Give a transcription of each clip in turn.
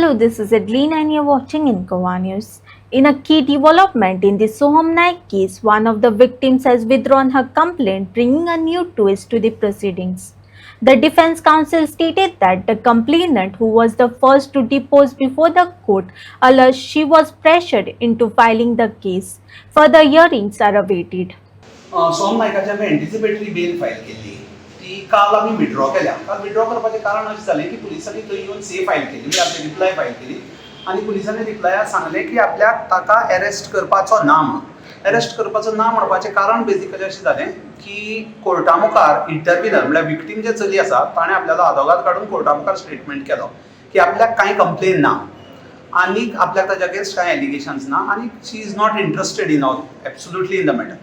Hello, this is Adeline and you're watching Incoa News. In a key development in the Soham Naik case, one of the victims has withdrawn her complaint, bringing a new twist to the proceedings. The defense counsel stated that the complainant, who was the first to depose before the court, alleged she was pressured into filing the case. Further hearings are awaited. Soham नायकाची आमी anticipatory bell file केल्ली ती काल आमी withdraw केल्या. काल withdraw करपाचें कारण अशें जालें की पुलिसांनी थंय येवन से फायल केली, म्हणजे आपली रिप्लाय फायल केली आनी पुलिसांनी रिप्लायाक सांगलें की आपल्याक ताका अरेस्ट करपाचो ना म्हणून. अरेस्ट करपाचो ना म्हणपाचें कारण बेजिकली अशें जालें की कोर्टा मुखार इंटरव्हिनर म्हळ्यार विक्टीम जे चली आसा ताणें आपल्यालो आदवोगाद काडून कोर्टा मुखार स्टेटमेंट केलो की आपल्याक कांय कंप्लेन ना आनी आपल्याक ताच्या अगेन्स्ट कांय एलिगेशन्स ना आनी she is not interested in all absolutely in the matter.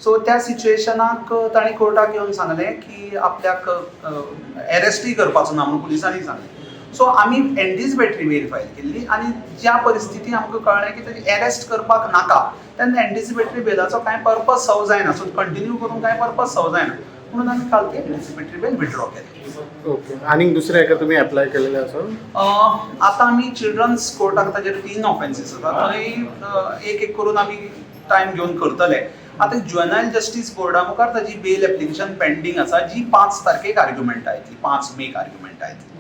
So त्या सिच्युएशनाक ताणें कोर्टाक येवन सांगलें की आपल्याक अरेस्टूय करपाचो ना म्हणून पुलिसांनी सांगलें. सो आमी एंटिसिपेटरी बेल फायल केल्ली आनी ज्या परिस्थितीन आमकां कळ्ळें की ताची अरेस्ट करपाक नाका तेन्ना एंटिसिपेटरी बेलाचो कांय पर्पज सर्व जायना, सो कंटिन्यू करून कांय पर्पज सर्व जायना म्हणून आमी काल ती एंटिसिपेटरी बेल विड्रॉ केली. ओके. आनी दुसरे हाका तुमी एप्लाय केलेले आसा? आतां आमी चिल्ड्रन्स कोर्टाक ताजेर 3 ऑफेन्सीस आसा, थंय एक करून आमी टायम घेवन करतले. आतां ज्युवेनायल जस्टीस बोर्डा मुखार ताजी बेल एप्लिकेशन पेंडींग आसा, जी 5 तारखेक आर्ग्युमेंट आयतली, 5 मेक आर्ग्युमेंट आयतली.